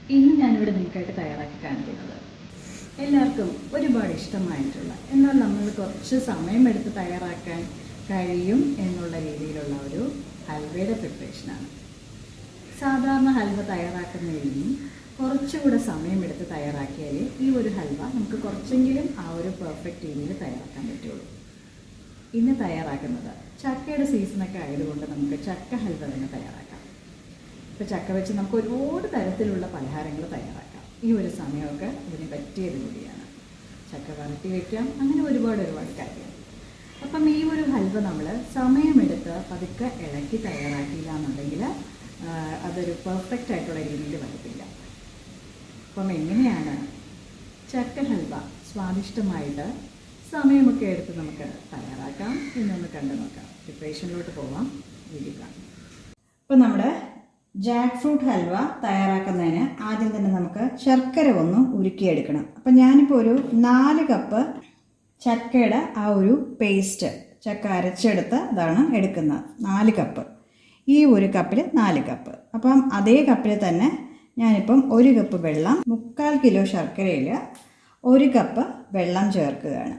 ഇന്ന് ഞാനിവിടെ നിങ്ങൾക്കായിട്ട് തയ്യാറാക്കി കാണിക്കുന്നത് എല്ലാവർക്കും ഒരുപാട് ഇഷ്ടമായിട്ടുള്ള എന്നാൽ നമ്മൾ കുറച്ച് സമയമെടുത്ത് തയ്യാറാക്കാൻ കഴിയും എന്നുള്ള രീതിയിലുള്ള ഒരു ഹൽവയുടെ പ്രിപ്പറേഷനാണ്. സാധാരണ ഹൽവ തയ്യാറാക്കുന്നതിൽ നിന്നും കുറച്ചുകൂടെ സമയമെടുത്ത് തയ്യാറാക്കിയാൽ ഈ ഒരു ഹൽവ നമുക്ക് കുറച്ചെങ്കിലും ആ ഒരു പെർഫെക്റ്റ് രീതിയിൽ തയ്യാറാക്കാൻ പറ്റുള്ളൂ. ഇന്ന് തയ്യാറാക്കുന്നത് ചക്കയുടെ സീസണൊക്കെ ആയതുകൊണ്ട് നമുക്ക് ചക്ക ഹൽവ തന്നെ തയ്യാറാക്കാം. ഇപ്പോൾ ചക്ക വെച്ച് നമുക്ക് ഒരുപാട് തരത്തിലുള്ള പലഹാരങ്ങൾ തയ്യാറാക്കാം. ഈ ഒരു സമയമൊക്കെ ഇതിന് പറ്റിയത് കൂടിയാണ്. ചക്ക വരട്ടി വയ്ക്കാം, അങ്ങനെ ഒരുപാട് കാര്യം. അപ്പം ഈ ഒരു ഹൽവ നമ്മൾ സമയമെടുത്ത് പതുക്കെ ഇളക്കി തയ്യാറാക്കിയില്ല എന്നുണ്ടെങ്കിൽ അതൊരു പെർഫെക്റ്റ് ആയിട്ടുള്ള രീതിയിൽ വരത്തില്ല. അപ്പം എങ്ങനെയാണ് ചക്ക ഹൽവ സ്വാദിഷ്ടമായിട്ട് സമയമൊക്കെ എടുത്ത് നമുക്ക് തയ്യാറാക്കാം എന്നൊന്ന് കണ്ടു നോക്കാം. പ്രിപ്പറേഷനിലോട്ട് പോവാം, വീഡിയോ കാണാം. അപ്പോൾ നമ്മുടെ ജാക്ക് ഫ്രൂട്ട് ഹൽവ തയ്യാറാക്കുന്നതിന് ആദ്യം തന്നെ നമുക്ക് ശർക്കര ഒന്ന് ഉരുക്കിയെടുക്കണം. അപ്പം ഞാനിപ്പോൾ ഒരു 4 കപ്പ് ചക്കയുടെ ആ ഒരു പേസ്റ്റ് ചക്ക അരച്ചെടുത്ത് ഇതാണ് എടുക്കുന്നത്. 4 കപ്പ്. ഈ ഒരു കപ്പിൽ 4 കപ്പ്. അപ്പം അതേ കപ്പിൽ തന്നെ ഞാനിപ്പം 1 കപ്പ് വെള്ളം, 3/4 കിലോ ശർക്കരയിൽ 1 കപ്പ് വെള്ളം ചേർക്കുകയാണ്.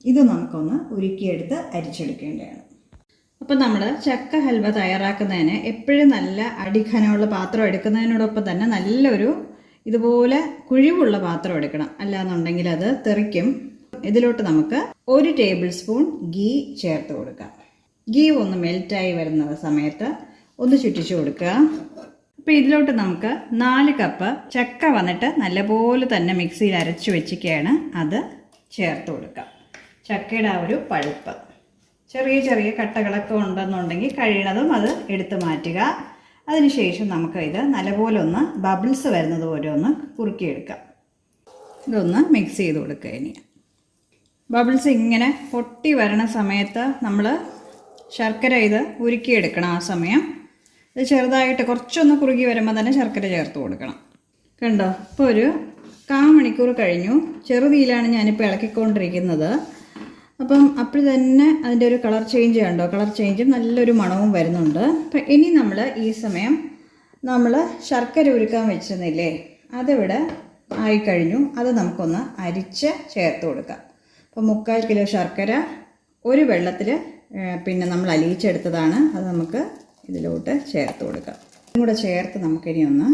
ഇത് നമുക്കൊന്ന് ഉരുക്കിയെടുത്ത് അരിച്ചെടുക്കേണ്ടതാണ്. അപ്പം നമ്മൾ ചക്ക ഹൽവ തയ്യാറാക്കുന്നതിന് എപ്പോഴും നല്ല അടിഘനമുള്ള പാത്രം എടുക്കുന്നതിനോടൊപ്പം തന്നെ നല്ലൊരു ഇതുപോലെ കുഴിവുള്ള പാത്രം എടുക്കണം, അല്ലാന്നുണ്ടെങ്കിൽ അത് തെറിക്കും. ഇതിലോട്ട് നമുക്ക് 1 ടേബിൾ സ്പൂൺ ഗീ ചേർത്ത് കൊടുക്കാം. ഗീ ഒന്ന് മെൽറ്റായി വരുന്ന സമയത്ത് ഒന്ന് ചുറ്റിച്ചു കൊടുക്കുക. അപ്പോൾ ഇതിലോട്ട് നമുക്ക് 4 കപ്പ് ചക്ക വന്നിട്ട് നല്ലപോലെ തന്നെ മിക്സിയിൽ അരച്ചു വെച്ചിരിക്കുകയാണ്, അത് ചേർത്ത് കൊടുക്കാം. ചക്കയുടെ ആ ഒരു പഴുപ്പ് ചെറിയ കട്ടകളൊക്കെ ഉണ്ടെന്നുണ്ടെങ്കിൽ കഴിയണതും അത് എടുത്തു മാറ്റുക. അതിനുശേഷം നമുക്ക് ഇത് നല്ലപോലെ ഒന്ന് ബബിൾസ് വരുന്നത് പോലെ ഒന്ന് കുറുക്കിയെടുക്കാം. ഇതൊന്ന് മിക്സ് ചെയ്ത് കൊടുക്കുക. ഇനി ബബിൾസ് ഇങ്ങനെ പൊട്ടി വരണ സമയത്ത് നമ്മൾ ശർക്കര ഇത് ഉരുക്കിയെടുക്കണം. ആ സമയം ഇത് ചെറുതായിട്ട് കുറച്ചൊന്ന് കുറുകി വരുമ്പോൾ തന്നെ ശർക്കര ചേർത്ത് കൊടുക്കണം. കണ്ടോ, ഇപ്പോൾ ഒരു 1/4 മണിക്കൂർ കഴിഞ്ഞു. ചെറുതീയിലാണ് ഞാനിപ്പോൾ ഇളക്കിക്കൊണ്ടിരിക്കുന്നത്. അപ്പം അപ്പോൾ തന്നെ അതിൻ്റെ ഒരു കളർ ചേഞ്ച് കണ്ടോ, കളർ ചേഞ്ചും നല്ലൊരു മണവും വരുന്നുണ്ട്. അപ്പം ഇനി നമ്മൾ ഈ സമയം നമ്മൾ ശർക്കര ഉരുക്കാൻ വെച്ചിരുന്നില്ലേ, അതിവിടെ ആയിക്കഴിഞ്ഞു. അത് നമുക്കൊന്ന് അരിച്ച് ചേർത്ത് കൊടുക്കാം. അപ്പോൾ 3/4 കിലോ ശർക്കര ഒരു വെള്ളത്തിൽ പിന്നെ നമ്മൾ അലിയിച്ചെടുത്തതാണ്. അത് നമുക്ക് ഇതിലോട്ട് ചേർത്ത് കൊടുക്കാം. ഇതും കൂടെ ചേർത്ത് നമുക്കിനി ഒന്ന്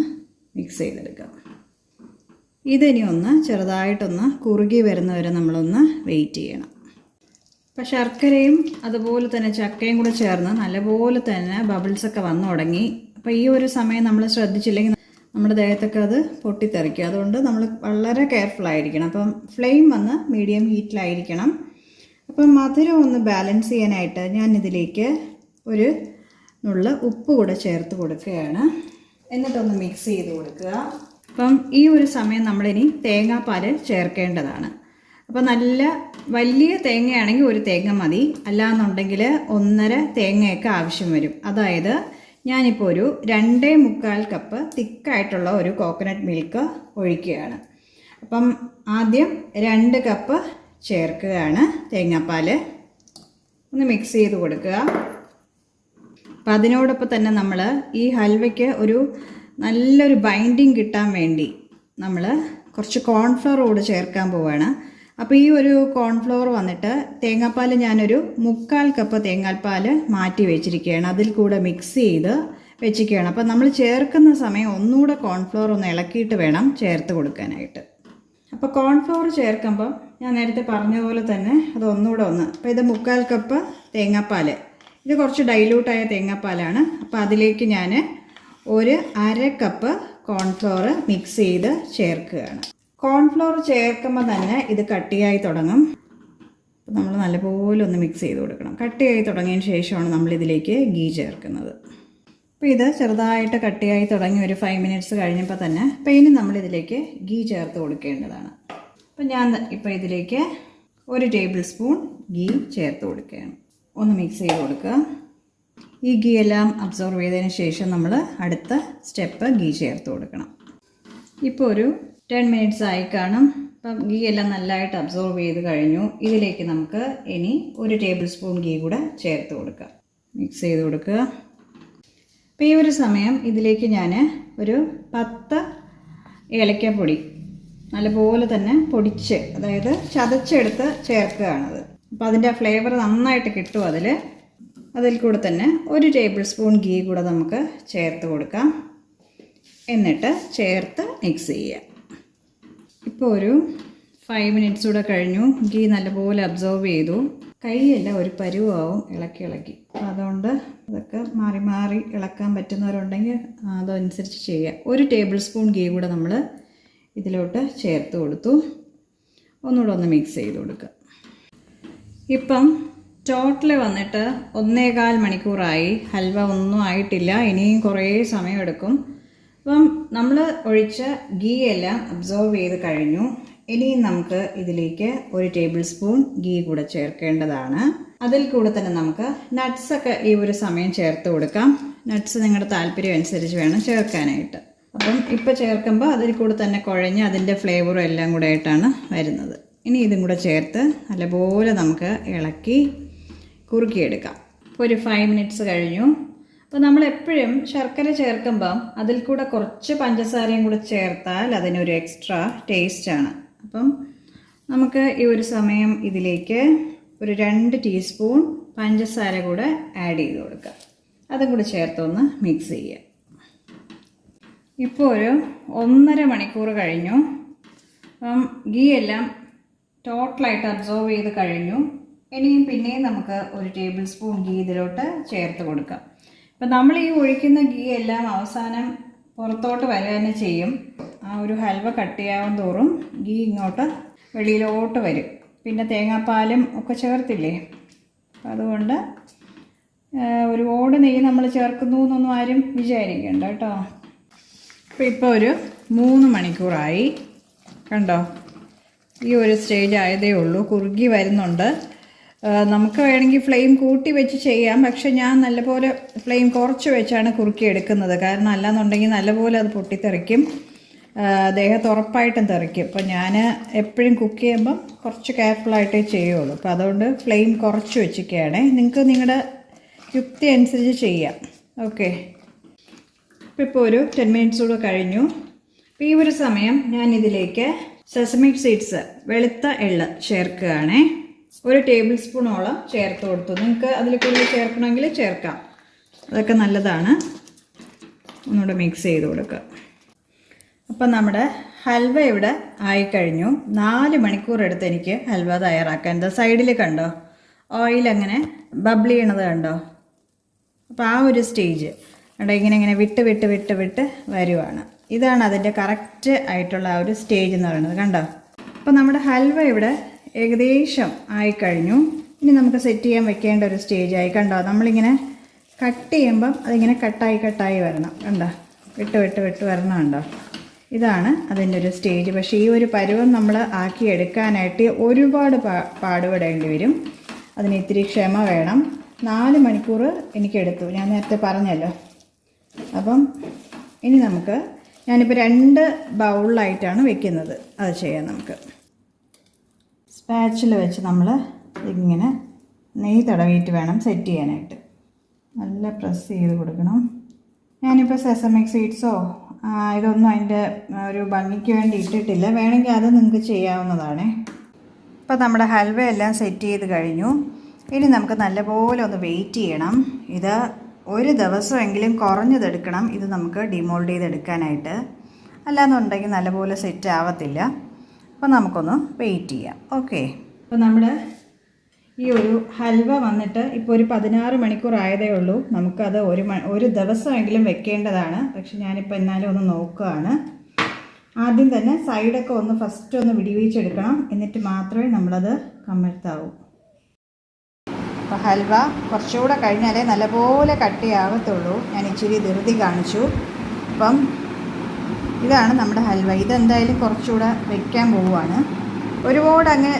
മിക്സ് ചെയ്തെടുക്കാം. ഇതിനി ഒന്ന് ചെറുതായിട്ടൊന്ന് കുറുകി വരുന്നവരെ നമ്മളൊന്ന് വെയിറ്റ് ചെയ്യണം. അപ്പോൾ ശർക്കരയും അതുപോലെ തന്നെ ചക്കയും കൂടെ ചേർന്ന് നല്ലപോലെ തന്നെ ബബിൾസൊക്കെ വന്നു തുടങ്ങി. അപ്പോൾ ഈ ഒരു സമയം നമ്മൾ ശ്രദ്ധിച്ചില്ലെങ്കിൽ നമ്മുടെ ദേഹത്തൊക്കെ അത് പൊട്ടിത്തെറിക്കും. അതുകൊണ്ട് നമ്മൾ വളരെ കെയർഫുള്ളായിരിക്കണം. അപ്പം ഫ്ലെയിം വന്ന് മീഡിയം ഹീറ്റിലായിരിക്കണം. അപ്പം മധുരം ഒന്ന് ബാലൻസ് ചെയ്യാനായിട്ട് ഞാനിതിലേക്ക് ഒരു നുള്ള ഉപ്പ് കൂടെ ചേർത്ത് കൊടുക്കുകയാണ്. എന്നിട്ടൊന്ന് മിക്സ് ചെയ്ത് കൊടുക്കുക. അപ്പം ഈ ഒരു സമയം നമ്മളിനി തേങ്ങാപ്പാൽ ചേർക്കേണ്ടതാണ്. അപ്പോൾ നല്ല വലിയ തേങ്ങയാണെങ്കിൽ 1 തേങ്ങ മതി, അല്ലാന്നുണ്ടെങ്കിൽ 1.5 തേങ്ങയൊക്കെ ആവശ്യം വരും. അതായത് ഞാനിപ്പോൾ ഒരു 2.25 കപ്പ് തിക്കായിട്ടുള്ള ഒരു കോക്കനട്ട് മിൽക്ക് ഒഴിക്കുകയാണ്. അപ്പം ആദ്യം 2 കപ്പ് ചേർക്കുകയാണ് തേങ്ങാപ്പാൽ. ഒന്ന് മിക്സ് ചെയ്ത് കൊടുക്കുക. അപ്പം അതിനോടൊപ്പം തന്നെ നമ്മൾ ഈ ഹൽവയ്ക്ക് ഒരു നല്ലൊരു ബൈൻഡിങ് കിട്ടാൻ വേണ്ടി നമ്മൾ കുറച്ച് കോൺഫ്ലവർ കൂടെ ചേർക്കാൻ പോവുകയാണ്. അപ്പോൾ ഈ ഒരു കോൺഫ്ലവർ വന്നിട്ട് തേങ്ങാപ്പാൽ ഞാനൊരു 3/4 കപ്പ് തേങ്ങാപ്പാൽ മാറ്റി വെച്ചിരിക്കുകയാണ്. അതിൽ കൂടെ മിക്സ് ചെയ്ത് വെച്ചിരിക്കുകയാണ്. അപ്പോൾ നമ്മൾ ചേർക്കുന്ന സമയം ഒന്നുകൂടെ കോൺഫ്ലവർ ഒന്ന് ഇളക്കിയിട്ട് വേണം ചേർത്ത് കൊടുക്കാനായിട്ട്. അപ്പോൾ കോൺഫ്ലവർ ചേർക്കുമ്പോൾ ഞാൻ നേരത്തെ പറഞ്ഞ പോലെ തന്നെ അത് ഒന്നുകൂടെ അപ്പോൾ ഇത് 3/4 കപ്പ് തേങ്ങാപ്പാൽ, ഇത് കുറച്ച് ഡൈല്യൂട്ടായ തേങ്ങാപ്പാലാണ്. അപ്പോൾ അതിലേക്ക് ഞാൻ ഒരു 1/2 കപ്പ് കോൺഫ്ലവർ മിക്സ് ചെയ്ത് ചേർക്കുകയാണ്. കോൺഫ്ലവർ ചേർക്കുമ്പോൾ തന്നെ ഇത് കട്ടിയായി തുടങ്ങും. അപ്പോൾ നമ്മൾ നല്ലപോലെ ഒന്ന് മിക്സ് ചെയ്ത് കൊടുക്കണം. കട്ടിയായി തുടങ്ങിയതിന് ശേഷമാണ് നമ്മളിതിലേക്ക് ഗീ ചേർക്കുന്നത്. അപ്പോൾ ഇത് ചെറുതായിട്ട് കട്ടിയായി തുടങ്ങി ഒരു 5 മിനിറ്റ്സ് കഴിഞ്ഞപ്പോൾ തന്നെ അപ്പോൾ ഇനി നമ്മളിതിലേക്ക് ഗീ ചേർത്ത് കൊടുക്കേണ്ടതാണ്. അപ്പോൾ ഞാൻ ഇപ്പോൾ ഇതിലേക്ക് 1 ടേബിൾ സ്പൂൺ ഗീ ചേർത്ത് കൊടുക്കുകയാണ്. ഒന്ന് മിക്സ് ചെയ്ത് കൊടുക്കുക. ഈ ഗീ എല്ലാം അബ്സോർവ് ചെയ്തതിന് ശേഷം നമ്മൾ അടുത്ത സ്റ്റെപ്പ് ഗീ ചേർത്ത് കൊടുക്കണം. ഇപ്പോൾ ഒരു 10 മിനിറ്റ്സ് ആയി കാണും. അപ്പം ഗീ എല്ലാം നല്ലതായിട്ട് അബ്സോർവ് ചെയ്ത് കഴിഞ്ഞു. ഇതിലേക്ക് നമുക്ക് ഇനി 1 ടേബിൾ സ്പൂൺ ഗീ കൂടെ ചേർത്ത് കൊടുക്കുക. മിക്സ് ചെയ്ത് കൊടുക്കുക. അപ്പോൾ ഈ ഒരു സമയം ഇതിലേക്ക് ഞാൻ ഒരു 10 ഏലക്കാപ്പൊടി നല്ലപോലെ തന്നെ പൊടിച്ച്, അതായത് ചതച്ചെടുത്ത് ചേർക്കുകയാണത്. അപ്പോൾ അതിൻ്റെ ഫ്ലേവർ നന്നായിട്ട് കിട്ടും അതിൽ കൂടെ തന്നെ 1 ടേബിൾ സ്പൂൺ ഗീ കൂടെ നമുക്ക് ചേർത്ത് കൊടുക്കാം. എന്നിട്ട് ചേർത്ത് മിക്സ് ചെയ്യുക. ഇപ്പോൾ ഒരു 5 മിനിറ്റ്സ് കൂടെ കഴിഞ്ഞു. ഗീ നല്ലപോലെ അബ്സോർവ് ചെയ്തു. കൈയെല്ലാം ഒരു പരുവാവും ഇളക്കി. അപ്പോൾ അതുകൊണ്ട് അതൊക്കെ മാറി മാറി ഇളക്കാൻ പറ്റുന്നവരുണ്ടെങ്കിൽ അതനുസരിച്ച് ചെയ്യുക. 1 ടേബിൾ സ്പൂൺ ഗീ കൂടെ നമ്മൾ ഇതിലോട്ട് ചേർത്ത് കൊടുത്തു. ഒന്നുകൂടെ ഒന്ന് മിക്സ് ചെയ്ത് കൊടുക്കുക. ഇപ്പം ടോട്ടൽ വന്നിട്ട് 1.25 മണിക്കൂറായി. ഹൽവ ഒന്നും ആയിട്ടില്ല, ഇനിയും കുറേ സമയമെടുക്കും. അപ്പം നമ്മൾ ഒഴിച്ച ഗീ എല്ലാം അബ്സോർവ് ചെയ്ത് കഴിഞ്ഞു. ഇനിയും നമുക്ക് ഇതിലേക്ക് 1 ടേബിൾ സ്പൂൺ ഗീ കൂടെ ചേർക്കേണ്ടതാണ്. അതിൽ കൂടെ തന്നെ നമുക്ക് നട്ട്സൊക്കെ ഈ ഒരു സമയം ചേർത്ത് കൊടുക്കാം. നട്ട്സ് നിങ്ങളുടെ താല്പര്യം അനുസരിച്ച് വേണം ചേർക്കാനായിട്ട്. അപ്പം ഇപ്പോൾ ചേർക്കുമ്പോൾ അതിൽ കൂടെ തന്നെ കുഴഞ്ഞ് അതിൻ്റെ ഫ്ലേവറും എല്ലാം കൂടെ ആയിട്ടാണ് വരുന്നത്. ഇനി ഇതും കൂടെ ചേർത്ത് നല്ലപോലെ നമുക്ക് ഇളക്കി കുറുക്കിയെടുക്കാം. ഇപ്പോൾ ഒരു 5 മിനിറ്റ്സ് കഴിഞ്ഞു. അപ്പോൾ നമ്മളെപ്പോഴും ശർക്കര ചേർക്കുമ്പം അതിൽ കൂടെ കുറച്ച് പഞ്ചസാരയും കൂടെ ചേർത്താൽ അതിനൊരു എക്സ്ട്രാ ടേസ്റ്റാണ്. അപ്പം നമുക്ക് ഈ ഒരു സമയം ഇതിലേക്ക് ഒരു 2 ടീസ്പൂൺ പഞ്ചസാര കൂടെ ആഡ് ചെയ്ത് കൊടുക്കാം. അതും കൂടെ ചേർത്തൊന്ന് മിക്സ് ചെയ്യുക. ഇപ്പോൾ ഒരു 1.5 മണിക്കൂർ കഴിഞ്ഞു. അപ്പം ഗീ എല്ലാം ടോട്ടലായിട്ട് അബ്സോർവ് ചെയ്ത് കഴിഞ്ഞു. ഇനിയും പിന്നെയും നമുക്ക് 1 ടേബിൾ സ്പൂൺ ഗീ ഇതിലോട്ട് ചേർത്ത് കൊടുക്കാം. അപ്പം നമ്മൾ ഈ ഒഴിക്കുന്ന ഗീ എല്ലാം അവസാനം പുറത്തോട്ട് വരിക തന്നെ ചെയ്യും. ആ ഒരു ഹൽവ കട്ടിയാവും തോറും ഗീ ഇങ്ങോട്ട് വെളിയിലോട്ട് വരും. പിന്നെ തേങ്ങാപ്പാലും ഒക്കെ ചേർത്തില്ലേ, അതുകൊണ്ട് ഒരുപാട് നെയ്യ് നമ്മൾ ചേർക്കുന്നു എന്നൊന്നും ആരും വിചാരിക്കണ്ട കേട്ടോ. ഇപ്പോൾ ഒരു 3 മണിക്കൂറായി. കണ്ടോ, ഈ ഒരു സ്റ്റേജ് ആയതേ ഉള്ളൂ. കുറുകി വരുന്നുണ്ട്. നമുക്ക് വേണമെങ്കിൽ ഫ്ലെയിം കൂട്ടി വെച്ച് ചെയ്യാം, പക്ഷെ ഞാൻ നല്ലപോലെ ഫ്ലെയിം കുറച്ച് വെച്ചാണ് കുറുക്കി എടുക്കുന്നത്. കാരണം അല്ലാന്നുണ്ടെങ്കിൽ നല്ലപോലെ അത് പൊട്ടിത്തെറിക്കും, ദേഹത്ത് ഉറപ്പായിട്ടും തെറിക്കും. അപ്പോൾ ഞാൻ എപ്പോഴും കുക്ക് ചെയ്യുമ്പം കുറച്ച് കെയർഫുള്ളായിട്ടേ ചെയ്യുള്ളൂ. അപ്പോൾ അതുകൊണ്ട് ഫ്ലെയിം കുറച്ച് വെച്ചിരിക്കുകയാണ്. നിങ്ങൾക്ക് നിങ്ങളുടെ യുക്തി അനുസരിച്ച് ചെയ്യാം. ഓക്കെ, ഇപ്പോൾ ഒരു 10 മിനിറ്റ്സ് കൂടെ കഴിഞ്ഞു. അപ്പോൾ ഈ ഒരു സമയം ഞാൻ ഇതിലേക്ക് സെസമി സീഡ്സ്, വെളുത്ത എള്ള് ചേർക്കുകയാണേ. 1 ടേബിൾ സ്പൂണോളം ചേർത്ത് കൊടുത്തു. നിങ്ങൾക്ക് അതിൽ കൂടുതൽ ചേർക്കണമെങ്കിൽ ചേർക്കാം, അതൊക്കെ നല്ലതാണ്. ഒന്നുകൂടെ മിക്സ് ചെയ്ത് കൊടുക്കുക. അപ്പം നമ്മുടെ ഹൽവ ഇവിടെ ആയിക്കഴിഞ്ഞു. 4 മണിക്കൂർ എടുത്ത് എനിക്ക് ഹൽവ തയ്യാറാക്കാൻ. എന്താ സൈഡിൽ കണ്ടോ ഓയിൽ അങ്ങനെ ബബിൾ ചെയ്യണത് കണ്ടോ? അപ്പോൾ ആ ഒരു സ്റ്റേജ് അവിടെ ഇങ്ങനെ വിട്ട് വിട്ട് വിട്ട് വിട്ട് വരുവാണ്. ഇതാണ് അതിൻ്റെ കറക്റ്റ് ആയിട്ടുള്ള ആ ഒരു സ്റ്റേജ് എന്ന് പറയുന്നത്. കണ്ടോ? അപ്പോൾ നമ്മുടെ ഹൽവ ഇവിടെ ഏകദേശം ആയിക്കഴിഞ്ഞു. ഇനി നമുക്ക് സെറ്റ് ചെയ്യാൻ വെക്കേണ്ട ഒരു സ്റ്റേജായി. കണ്ടോ? നമ്മളിങ്ങനെ കട്ട് ചെയ്യുമ്പം അതിങ്ങനെ കട്ടായി വരണം. കണ്ടോ? വിട്ട് വിട്ട് വിട്ട് വരണം. കണ്ടോ? ഇതാണ് അതിൻ്റെ ഒരു സ്റ്റേജ്. പക്ഷേ ഈ ഒരു പരുവം നമ്മൾ ആക്കിയെടുക്കാനായിട്ട് ഒരുപാട് പാടുപെടേണ്ടി വരും. അതിന് ഇത്തിരി ക്ഷമ വേണം. 4 മണിക്കൂർ എനിക്കെടുത്തു, ഞാൻ നേരത്തെ പറഞ്ഞല്ലോ. അപ്പം ഇനി നമുക്ക്, ഞാനിപ്പോൾ 2 ബൗളിലായിട്ടാണ് വെക്കുന്നത്. അത് ചെയ്യാം നമുക്ക്. സ്പാച്ചിൽ വെച്ച് നമ്മൾ ഇങ്ങനെ നെയ്യ് തടവിയിട്ട് വേണം സെറ്റ് ചെയ്യാനായിട്ട്. നല്ല പ്രസ് ചെയ്ത് കൊടുക്കണം. ഞാനിപ്പോൾ സെസമി സീഡ്സോ ഇതൊന്നും അതിൻ്റെ ഒരു ഭംഗിക്ക് വേണ്ടി ഇട്ടിട്ടില്ല. വേണമെങ്കിൽ അത് നിങ്ങൾക്ക് ചെയ്യാവുന്നതാണ്. ഇപ്പോൾ നമ്മുടെ ഹൽവ എല്ലാം സെറ്റ് ചെയ്ത് കഴിഞ്ഞു. ഇനി നമുക്ക് നല്ലപോലെ ഒന്ന് വെയിറ്റ് ചെയ്യണം. ഇത് ഒരു ദിവസമെങ്കിലും കുറഞ്ഞതെടുക്കണം. ഇത് നമുക്ക് ഡിമോൾഡ് ചെയ്തെടുക്കാനായിട്ട്. അല്ലാന്നുണ്ടെങ്കിൽ നല്ലപോലെ സെറ്റ് ആവത്തില്ല. അപ്പോൾ നമുക്കൊന്ന് വെയിറ്റ് ചെയ്യാം. ഓക്കെ, അപ്പോൾ നമ്മുടെ ഈ ഒരു ഹൽവ വന്നിട്ട് ഇപ്പോൾ ഒരു 16 മണിക്കൂർ ആയതേ ഉള്ളൂ. നമുക്കത് ഒരു ദിവസമെങ്കിലും വെക്കേണ്ടതാണ്. പക്ഷെ ഞാനിപ്പോൾ എന്നാലും ഒന്ന് നോക്കുകയാണ്. ആദ്യം തന്നെ സൈഡൊക്കെ ഒന്ന് ഫസ്റ്റ് ഒന്ന് വിടിവിച്ചെടുക്കണം. എന്നിട്ട് മാത്രമേ നമ്മളത് കമഴ്ത്താവൂ. അപ്പോൾ ഹൽവ കുറച്ചുകൂടെ കഴിഞ്ഞാലേ നല്ലപോലെ കട്ടിയാകത്തുള്ളൂ. ഞാൻ ഇച്ചിരി ധൃതി കാണിച്ചു. അപ്പം ഇതാണ് നമ്മുടെ ഹൽവ. ഇതെന്തായാലും കുറച്ചുകൂടെ വെക്കാൻ പോവുകയാണ്. ഒരുപാട് അങ്ങ്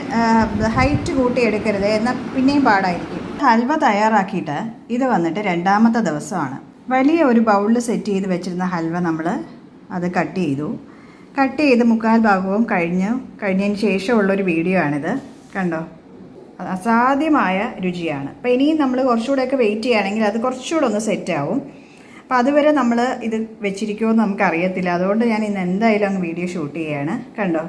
ഹൈറ്റ് കൂട്ടി എടുക്കരുത്, എന്നാൽ പിന്നെയും പാടായിരിക്കും. ഹൽവ തയ്യാറാക്കിയിട്ട് ഇത് വന്നിട്ട് 2ാമത്തെ ദിവസമാണ്. വലിയ ഒരു ബൗളിൽ സെറ്റ് ചെയ്ത് വെച്ചിരുന്ന ഹൽവ നമ്മൾ അത് കട്ട് ചെയ്തു. കട്ട് ചെയ്ത് 3/4 ഭാഗവും കഴിഞ്ഞതിന് ശേഷമുള്ളൊരു വീഡിയോ ആണിത്. കണ്ടോ? അസാധ്യമായ രുചിയാണ്. അപ്പോൾ ഇനിയും നമ്മൾ കുറച്ചുകൂടെയൊക്കെ വെയിറ്റ് ചെയ്യുകയാണെങ്കിൽ അത് കുറച്ചുകൂടെ ഒന്ന് സെറ്റാവും. അപ്പോൾ അതുവരെ നമ്മൾ ഇത് വെച്ചിരിക്കുമോ എന്ന് നമുക്കറിയത്തില്ല. അതുകൊണ്ട് ഞാൻ ഇന്ന് എന്തായാലും അങ്ങ് വീഡിയോ ഷൂട്ട് ചെയ്യുകയാണ്. കണ്ടോ,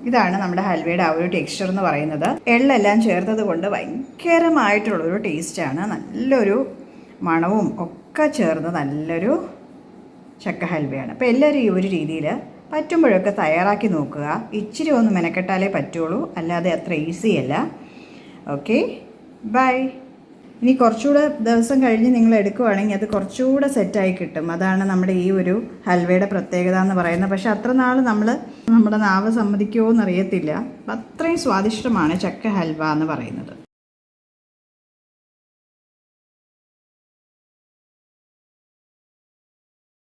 ഇതാണ് നമ്മുടെ ഹൽവയുടെ ആ ഒരു ടെക്സ്ചർ എന്ന് പറയുന്നത്. എള്ളെല്ലാം ചേർത്തത് കൊണ്ട് ഭയങ്കരമായിട്ടുള്ളൊരു ടേസ്റ്റാണ്. നല്ലൊരു മണവും ഒക്കെ ചേർന്ന് നല്ലൊരു ചക്ക ഹൽവയാണ്. അപ്പോൾ എല്ലാവരും ഈ ഒരു രീതിയിൽ പറ്റുമ്പോഴൊക്കെ തയ്യാറാക്കി നോക്കുക. ഇച്ചിരി ഒന്ന് മെനക്കെട്ടാലേ പറ്റുള്ളൂ, അല്ലാതെ അത്ര ഈസി അല്ല. Okay, bye. ഇനി കുറച്ചുകൂടെ ദിവസം കഴിഞ്ഞ് നിങ്ങൾ എടുക്കുവാണെങ്കിൽ അത് കുറച്ചുകൂടെ സെറ്റായി കിട്ടും. അതാണ് നമ്മുടെ ഈ ഒരു ഹൽവയുടെ പ്രത്യേകത എന്ന് പറയുന്നത്. പക്ഷെ അത്ര നാൾ നമ്മുടെ നാവ് സമ്മതിക്കുമോ എന്നറിയത്തില്ല. അത്രയും സ്വാദിഷ്ടമാണ് ചക്ക ഹൽവ എന്ന് പറയുന്നത്.